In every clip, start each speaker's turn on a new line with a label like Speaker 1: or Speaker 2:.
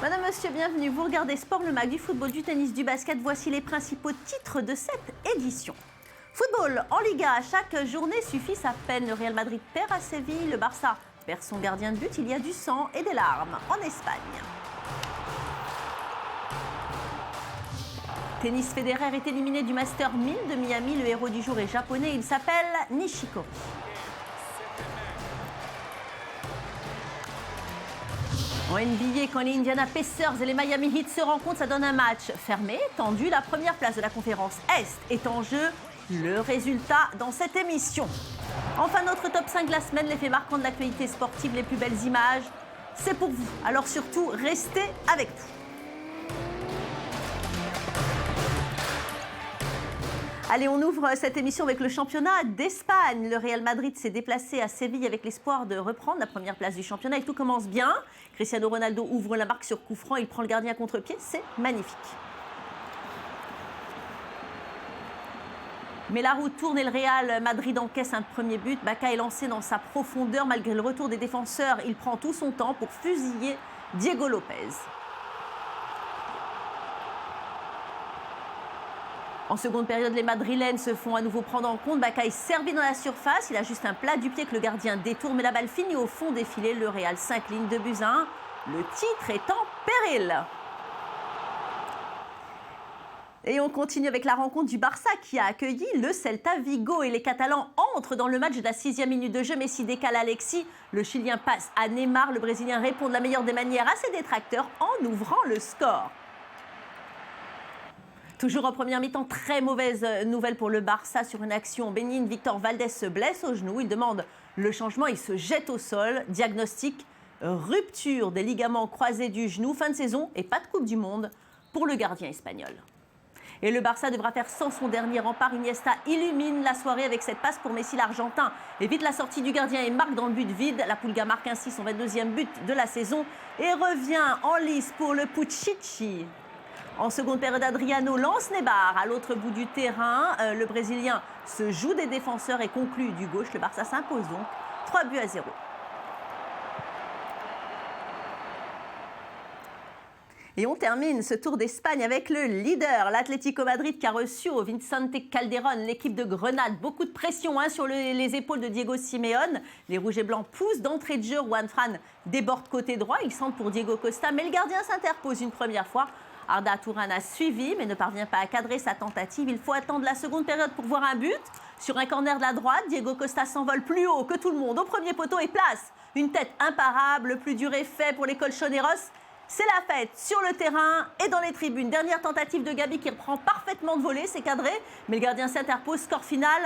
Speaker 1: Madame, monsieur, bienvenue. Vous regardez Sport, le mag du football, du tennis, du basket. Voici les principaux titres de cette édition. Football, en Liga, chaque journée suffit sa peine. Le Real Madrid perd à Séville, le Barça perd son gardien de but. Il y a du sang et des larmes en Espagne. Tennis, Federer est éliminé du Master 1000 de Miami. Le héros du jour est japonais. Il s'appelle Nishikori. En NBA, quand les Indiana Pacers et les Miami Heat se rencontrent, ça donne un match fermé, tendu. La première place de la conférence Est est en jeu. Le résultat dans cette émission. Enfin, notre top 5 de la semaine, les faits marquants de l'actualité sportive, les plus belles images. C'est pour vous. Alors surtout, restez avec nous. Allez, on ouvre cette émission avec le championnat d'Espagne. Le Real Madrid s'est déplacé à Séville avec l'espoir de reprendre la première place du championnat. Et tout commence bien. Cristiano Ronaldo ouvre la marque sur coup franc. Il prend le gardien à contre-pied. C'est magnifique. Mais la roue tourne et le Real Madrid encaisse un premier but. Bacca est lancé dans sa profondeur. Malgré le retour des défenseurs, il prend tout son temps pour fusiller Diego Lopez. En seconde période, les Madrilènes se font à nouveau prendre en compte. Bacca est servi dans la surface. Il a juste un plat du pied que le gardien détourne. Mais la balle finit au fond des filets. Le Real s'incline 2-1. Le titre est en péril. Et on continue avec la rencontre du Barça qui a accueilli le Celta Vigo. Et les Catalans entrent dans le match de la 6e minute de jeu. Messi décale Alexis. Le Chilien passe à Neymar. Le Brésilien répond de la meilleure des manières à ses détracteurs en ouvrant le score. Toujours en première mi-temps, très mauvaise nouvelle pour le Barça sur une action bénigne. Victor Valdés se blesse au genou. Il demande le changement. Il se jette au sol. Diagnostic, rupture des ligaments croisés du genou. Fin de saison et pas de Coupe du Monde pour le gardien espagnol. Et le Barça devra faire sans son dernier rempart. Iniesta illumine la soirée avec cette passe pour Messi. L'Argentin évite la sortie du gardien et marque dans le but vide. La Pulga marque ainsi son 22e but de la saison et revient en lice pour le Puccichi. En seconde période, Adriano lance Neymar à l'autre bout du terrain. Le Brésilien se joue des défenseurs et conclut du gauche. Le Barça s'impose donc 3-0. Et on termine ce Tour d'Espagne avec le leader, l'Atlético Madrid qui a reçu au Vicente Calderón l'équipe de Grenade. Beaucoup de pression sur les épaules de Diego Simeone. Les rouges et blancs poussent d'entrée de jeu. Juan Fran déborde côté droit. Il centre pour Diego Costa, mais le gardien s'interpose une première fois. Arda Turan a suivi, mais ne parvient pas à cadrer sa tentative. Il faut attendre la seconde période pour voir un but. Sur un corner de la droite, Diego Costa s'envole plus haut que tout le monde au premier poteau et place une tête imparable. Le plus dur est fait pour les Colchoneros. C'est la fête sur le terrain et dans les tribunes. Dernière tentative de Gabi qui reprend parfaitement de volée, c'est cadré, mais le gardien s'interpose. Score final,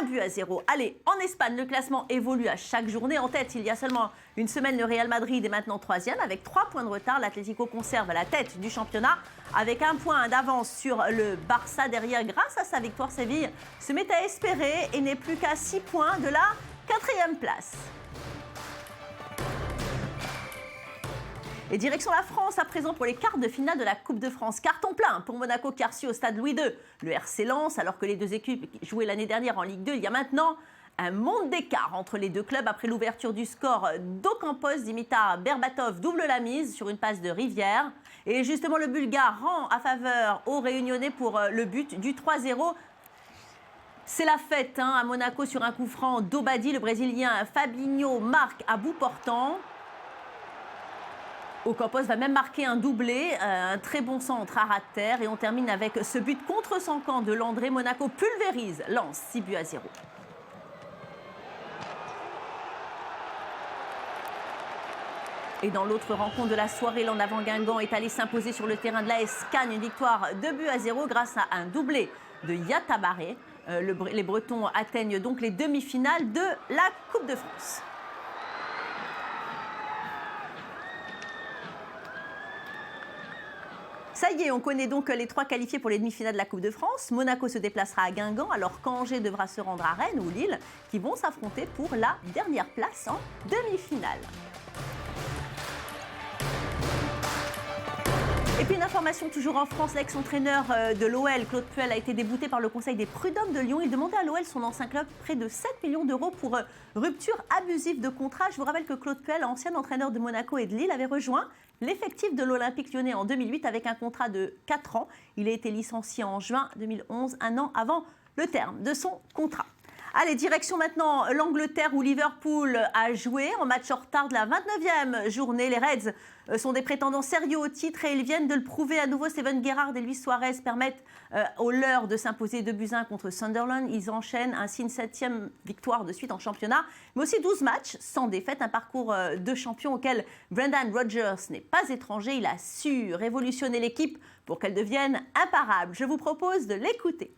Speaker 1: 1-0. Allez, en Espagne, le classement évolue à chaque journée. En tête, il y a seulement une semaine, le Real Madrid est maintenant 3e avec 3 points de retard. L'Atlético conserve la tête du championnat avec 1 point d'avance sur le Barça. Derrière, grâce à sa victoire, Séville se met à espérer et n'est plus qu'à 6 points de la 4e place. Et direction la France à présent pour les quarts de finale de la Coupe de France. Carton plein pour Monaco qui a reçu au stade Louis II le RC Lens, alors que les deux équipes jouaient l'année dernière en Ligue 2. Il y a maintenant un monde d'écart entre les deux clubs. Après l'ouverture du score d'Ocampos, Dimitar Berbatov double la mise sur une passe de Rivière. Et justement, le Bulgare rend à faveur aux Réunionnais pour le but du 3-0. C'est la fête à Monaco sur un coup franc d'Obadi. Le Brésilien Fabinho marque à bout portant. Ocampos va même marquer un doublé, un très bon centre à ras de terre. Et on termine avec ce but contre son camp de Landré. Monaco pulvérise Lens 6-0. Et dans l'autre rencontre de la soirée, l'En Avant Guingamp est allé s'imposer sur le terrain de l'AS Cannes. Une victoire 2-0 grâce à un doublé de Yatabaré. Les Bretons atteignent donc les demi-finales de la Coupe de France. Ça y est, on connaît donc les 3 qualifiés pour les demi-finales de la Coupe de France. Monaco se déplacera à Guingamp, alors qu'Angers devra se rendre à Rennes ou Lille, qui vont s'affronter pour la dernière place en demi-finale. Et puis une information toujours en France, l'ex-entraîneur de l'OL, Claude Puel, a été débouté par le Conseil des prud'hommes de Lyon. Il demandait à l'OL, son ancien club, près de 7 millions d'euros pour rupture abusive de contrat. Je vous rappelle que Claude Puel, ancien entraîneur de Monaco et de Lille, avait rejoint l'effectif de l'Olympique Lyonnais en 2008 avec un contrat de 4 ans. Il a été licencié en juin 2011, un an avant le terme de son contrat. Allez, direction maintenant l'Angleterre où Liverpool a joué en match en retard de la 29e journée. Les Reds sont des prétendants sérieux au titre et ils viennent de le prouver à nouveau. Steven Gerrard et Luis Suarez permettent aux leurs de s'imposer 2-1 contre Sunderland. Ils enchaînent ainsi une 7e victoire de suite en championnat, mais aussi 12 matchs sans défaite. Un parcours de champion auquel Brendan Rodgers n'est pas étranger. Il a su révolutionner l'équipe pour qu'elle devienne imparable. Je vous propose de l'écouter.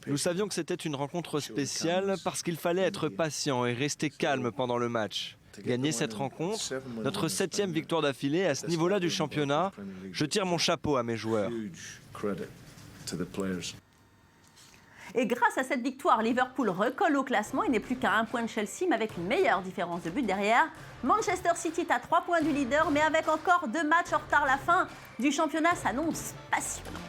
Speaker 2: Nous savions que c'était une rencontre spéciale parce qu'il fallait être patient et rester calme pendant le match. Gagner cette rencontre, notre 7e victoire d'affilée à ce niveau-là du championnat, je tire mon chapeau à mes joueurs.
Speaker 1: Et grâce à cette victoire, Liverpool recolle au classement. Il n'est plus qu'à 1 point de Chelsea, mais avec une meilleure différence de but derrière. Manchester City est à 3 points du leader, mais avec encore 2 matchs en retard. La fin du championnat s'annonce passionnante.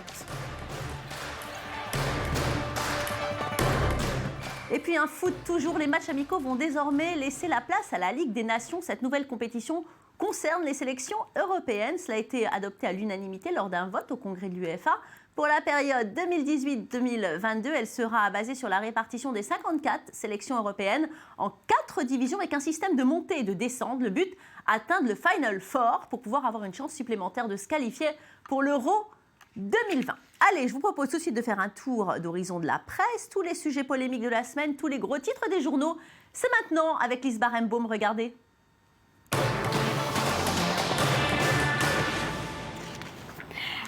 Speaker 1: Et puis un foot toujours, les matchs amicaux vont désormais laisser la place à la Ligue des Nations. Cette nouvelle compétition concerne les sélections européennes. Cela a été adopté à l'unanimité lors d'un vote au congrès de l'UEFA. Pour la période 2018-2022, elle sera basée sur la répartition des 54 sélections européennes en 4 divisions avec un système de montée et de descente. Le but, atteindre le Final Four pour pouvoir avoir une chance supplémentaire de se qualifier pour l'Euro 2020. Allez, je vous propose tout de suite de faire un tour d'horizon de la presse. Tous les sujets polémiques de la semaine, tous les gros titres des journaux. C'est maintenant avec Lise Barenbaum, regardez.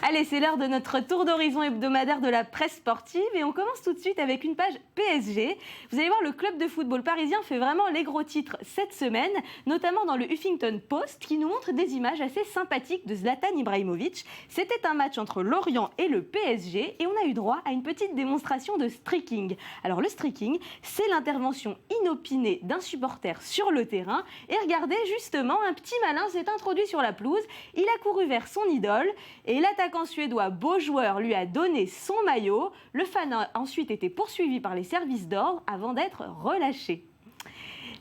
Speaker 3: Allez, c'est l'heure de notre tour d'horizon hebdomadaire de la presse sportive et on commence tout de suite avec une page PSG. Vous allez voir, le club de football parisien fait vraiment les gros titres cette semaine, notamment dans le Huffington Post qui nous montre des images assez sympathiques de Zlatan Ibrahimovic. C'était un match entre Lorient et le PSG et on a eu droit à une petite démonstration de streaking. Alors le streaking, c'est l'intervention inopinée d'un supporter sur le terrain et regardez justement, un petit malin s'est introduit sur la pelouse, il a couru vers son idole et l'attaquant suédois beau joueur lui a donné son maillot. Le fan a ensuite été poursuivi par les services d'ordre avant d'être relâché.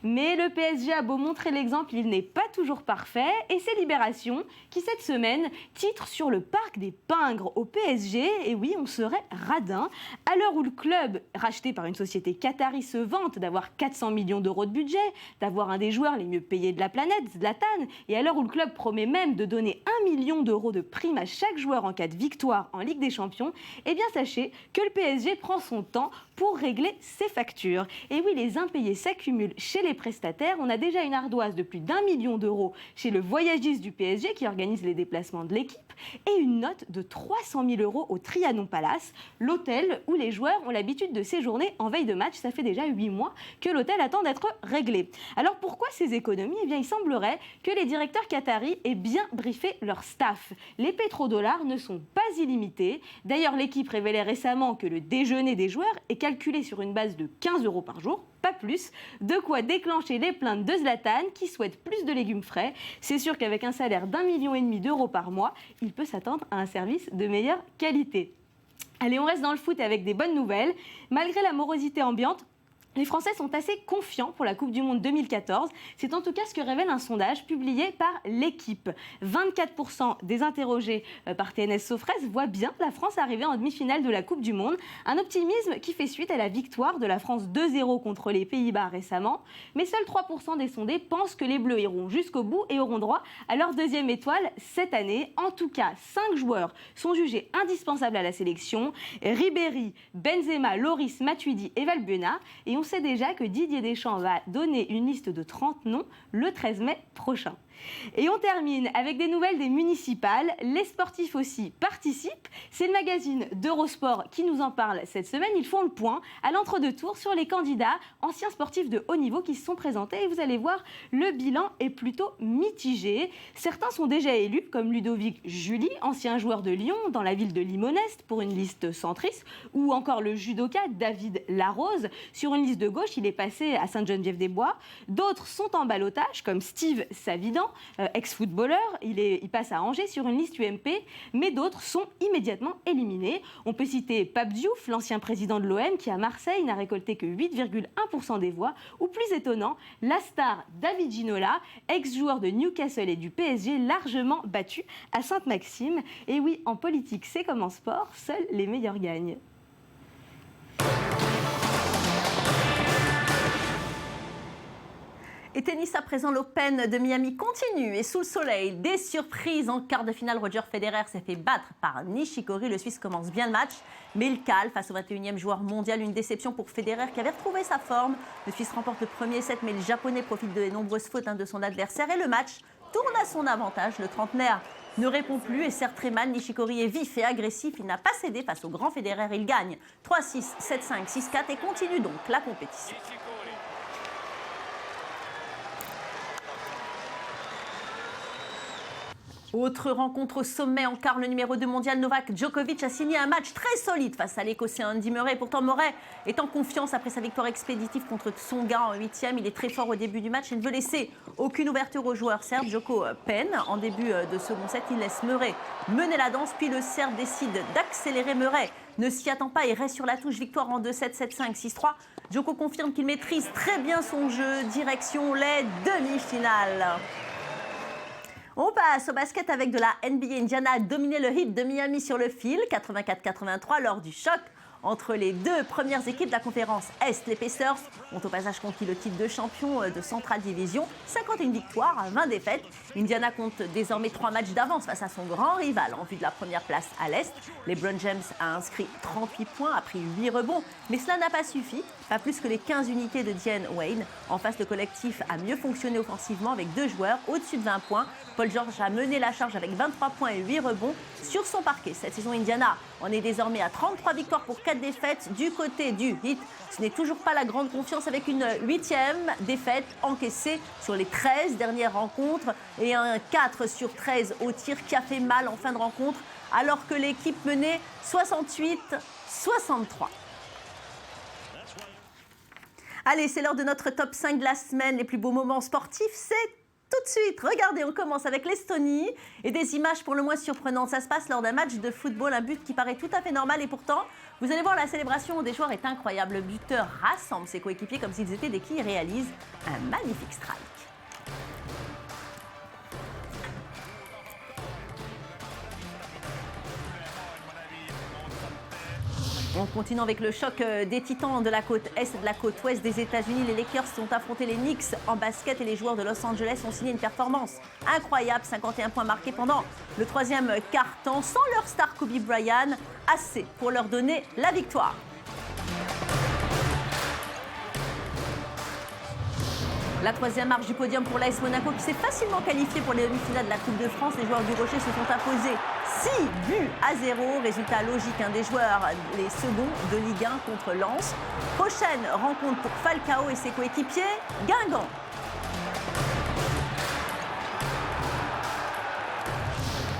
Speaker 3: Mais le PSG a beau montrer l'exemple, il n'est pas toujours parfait. Et c'est Libération qui, cette semaine, titre sur le parc des Pingres au PSG. Et oui, on serait radin. À l'heure où le club, racheté par une société qatari, se vante d'avoir 400 millions d'euros de budget, d'avoir un des joueurs les mieux payés de la planète, Zlatan, et à l'heure où le club promet même de donner 1 million d'euros de prime à chaque joueur en cas de victoire en Ligue des Champions, eh bien sachez que le PSG prend son temps pour régler ses factures. Et oui, les impayés s'accumulent chez les prestataires. On a déjà une ardoise de plus d'1 million d'euros chez le voyagiste du PSG qui organise les déplacements de l'équipe et une note de 300 000 euros au Trianon Palace, l'hôtel où les joueurs ont l'habitude de séjourner en veille de match. Ça fait déjà 8 mois que l'hôtel attend d'être réglé. Alors pourquoi ces économies ? Eh bien, il semblerait que les directeurs qataris aient bien briefé leur staff. Les pétrodollars ne sont pas illimités. D'ailleurs, l'équipe révélait récemment que le déjeuner des joueurs est calculé sur une base de 15 euros par jour, pas plus, de quoi déclencher les plaintes de Zlatan qui souhaite plus de légumes frais. C'est sûr qu'avec un salaire d'1,5 million d'euros par mois, il peut s'attendre à un service de meilleure qualité. Allez, on reste dans le foot avec des bonnes nouvelles. Malgré la morosité ambiante, les Français sont assez confiants pour la Coupe du Monde 2014. C'est en tout cas ce que révèle un sondage publié par l'Équipe. 24% des interrogés par TNS Sofres voient bien la France arriver en demi-finale de la Coupe du Monde. Un optimisme qui fait suite à la victoire de la France 2-0 contre les Pays-Bas récemment. Mais seuls 3% des sondés pensent que les Bleus iront jusqu'au bout et auront droit à leur deuxième étoile cette année. En tout cas, 5 joueurs sont jugés indispensables à la sélection. Ribéry, Benzema, Loris, Matuidi et Valbuena. Et on sait déjà que Didier Deschamps va donner une liste de 30 noms le 13 mai prochain. Et on termine avec des nouvelles des municipales. Les sportifs aussi participent. C'est le magazine d'Eurosport qui nous en parle cette semaine. Ils font le point à l'entre-deux tours sur les candidats anciens sportifs de haut niveau qui se sont présentés. Et vous allez voir, le bilan est plutôt mitigé. Certains sont déjà élus, comme Ludovic Julie, ancien joueur de Lyon, dans la ville de Limonest, pour une liste centriste, ou encore le judoka David Larose. Sur une liste de gauche, il est passé à Sainte-Geneviève-des-Bois. D'autres sont en ballottage, comme Steve Savidan, ans, ex-footballeur. Il passe à Angers sur une liste UMP, mais d'autres sont immédiatement éliminés. On peut citer Pape Diouf, l'ancien président de l'OM, qui à Marseille n'a récolté que 8,1% des voix. Ou plus étonnant, la star David Ginola, ex-joueur de Newcastle et du PSG, largement battu à Sainte-Maxime. Et oui, en politique, c'est comme en sport, seuls les meilleurs gagnent.
Speaker 1: Et tennis à présent, l'Open de Miami continue et sous le soleil, des surprises en quart de finale. Roger Federer s'est fait battre par Nishikori. Le Suisse commence bien le match, mais il cale face au 21e joueur mondial. Une déception pour Federer qui avait retrouvé sa forme. Le Suisse remporte le premier set, mais le Japonais profite de nombreuses fautes de son adversaire. Et le match tourne à son avantage. Le trentenaire ne répond plus et sert très mal. Nishikori est vif et agressif. Il n'a pas cédé face au grand Federer. Il gagne 3-6, 7-5, 6-4 et continue donc la compétition. Autre rencontre au sommet en quart, le numéro 2 mondial Novak Djokovic a signé un match très solide face à l'Écossais Andy Murray. Pourtant Murray est en confiance après sa victoire expéditive contre Tsonga en 8e. Il est très fort au début du match et ne veut laisser aucune ouverture aux joueurs serbes. Djoko peine en début de second set. Il laisse Murray mener la danse, puis le Serbe décide d'accélérer. Murray ne s'y attend pas et reste sur la touche. Victoire en 2-7, 7-5, 6-3. Djoko confirme qu'il maîtrise très bien son jeu. Direction les demi-finales. On passe au basket avec de la NBA. Indiana a dominé le Heat de Miami sur le fil, 84-83 lors du choc entre les deux premières équipes de la conférence Est. Les Pacers ont au passage conquis le titre de champion de Central Division, 51 victoires, 20 défaites. Indiana compte désormais 3 matchs d'avance face à son grand rival en vue de la première place à l'Est. LeBron James a inscrit 38 points, a pris 8 rebonds, mais cela n'a pas suffi, pas plus que les 15 unités de Diane Wayne. En face, le collectif a mieux fonctionné offensivement avec 2 joueurs au-dessus de 20 points. Paul George a mené la charge avec 23 points et 8 rebonds sur son parquet. Cette saison, Indiana en est désormais à 33 victoires pour 4 défaites du côté du Heat. Ce n'est toujours pas la grande confiance avec une 8e défaite encaissée sur les 13 dernières rencontres et un 4 sur 13 au tir qui a fait mal en fin de rencontre alors que l'équipe menait 68-63. Allez, c'est l'heure de notre top 5 de la semaine. Les plus beaux moments sportifs, c'est tout de suite. Regardez, on commence avec l'Estonie et des images pour le moins surprenantes. Ça se passe lors d'un match de football, un but qui paraît tout à fait normal et pourtant, vous allez voir, la célébration des joueurs est incroyable. Le buteur rassemble ses coéquipiers comme s'ils étaient des quilles et réalise un magnifique strike. On continue avec le choc des titans de la côte est et de la côte ouest des États-Unis. Les Lakers ont affronté les Knicks en basket et les joueurs de Los Angeles ont signé une performance incroyable. 51 points marqués pendant le 3e quart-temps sans leur star Kobe Bryant. Assez pour leur donner la victoire. La 3e marche du podium pour l'AS Monaco qui s'est facilement qualifié pour les demi-finales de la Coupe de France. Les joueurs du Rocher se sont imposés 6-0. Résultat logique des joueurs, les seconds de Ligue 1 contre Lens. Prochaine rencontre pour Falcao et ses coéquipiers, Guingamp.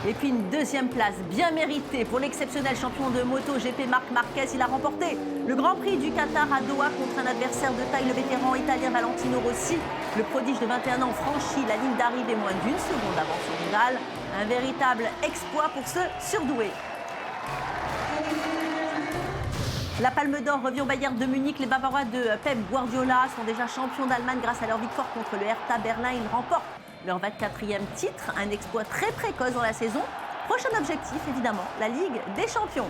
Speaker 1: Et puis une 2e place bien méritée pour l'exceptionnel champion de moto GP Marc Marquez. Il a remporté le Grand Prix du Qatar à Doha contre un adversaire de taille, le vétéran italien Valentino Rossi. Le prodige de 21 ans franchit la ligne d'arrivée moins d'1 seconde avant son rival. Un véritable exploit pour ce surdoué. La Palme d'Or revient au Bayern de Munich. Les Bavarois de Pep Guardiola sont déjà champions d'Allemagne grâce à leur victoire contre le Hertha Berlin. Ils remportent leur 24e titre, un exploit très précoce dans la saison. Prochain objectif, évidemment, la Ligue des Champions.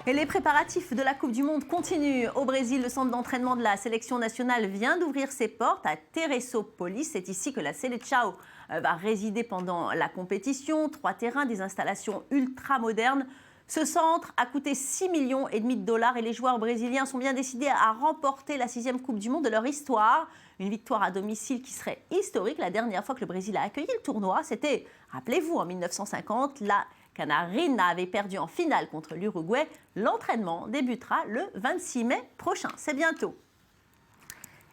Speaker 1: Et les préparatifs de la Coupe du Monde continuent. Au Brésil, le centre d'entraînement de la sélection nationale vient d'ouvrir ses portes à Teresópolis. C'est ici que la Seleção va résider pendant la compétition. 3 terrains, des installations ultra modernes. Ce centre a coûté 6,5 millions de dollars et les joueurs brésiliens sont bien décidés à remporter la 6e Coupe du Monde de leur histoire. Une victoire à domicile qui serait historique. La dernière fois que le Brésil a accueilli le tournoi, c'était, rappelez-vous, en 1950, la Canarina avait perdu en finale contre l'Uruguay. L'entraînement débutera le 26 mai prochain. C'est bientôt.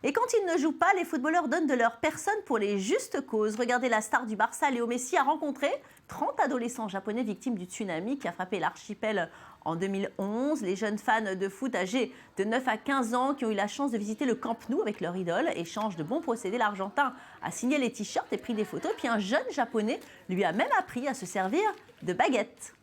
Speaker 1: Et quand ils ne jouent pas, les footballeurs donnent de leur personne pour les justes causes. Regardez, la star du Barça, Léo Messi, a rencontré 30 adolescents japonais victimes du tsunami qui a frappé l'archipel en 2011. Les jeunes fans de foot âgés de 9 à 15 ans qui ont eu la chance de visiter le Camp Nou avec leur idole échangent de bons procédés. L'Argentin a signé les t-shirts et pris des photos. Puis un jeune japonais lui a même appris à se servir de baguette.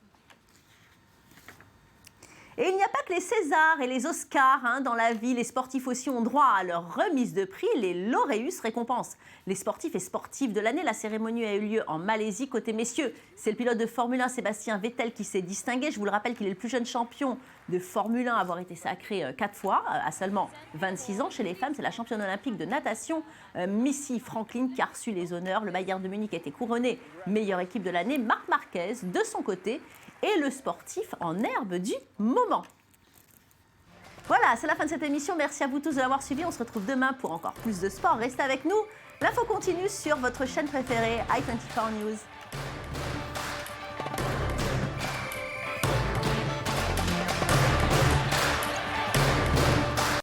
Speaker 1: Et il n'y a pas que les Césars et les Oscars dans la vie. Les sportifs aussi ont droit à leur remise de prix. Les Laureus récompensent les sportifs et sportives de l'année. La cérémonie a eu lieu en Malaisie. Côté messieurs, c'est le pilote de Formule 1, Sébastien Vettel, qui s'est distingué. Je vous le rappelle qu'il est le plus jeune champion de Formule 1 à avoir été sacré 4 fois, à seulement 26 ans. Chez les femmes, c'est la championne olympique de natation, Missy Franklin, qui a reçu les honneurs. Le Bayern de Munich a été couronné meilleure équipe de l'année. Marc Marquez, de son côté, et le sportif en herbe du moment. Voilà, c'est la fin de cette émission. Merci à vous tous de l'avoir suivi. On se retrouve demain pour encore plus de sport. Restez avec nous. L'info continue sur votre chaîne préférée, i24 News.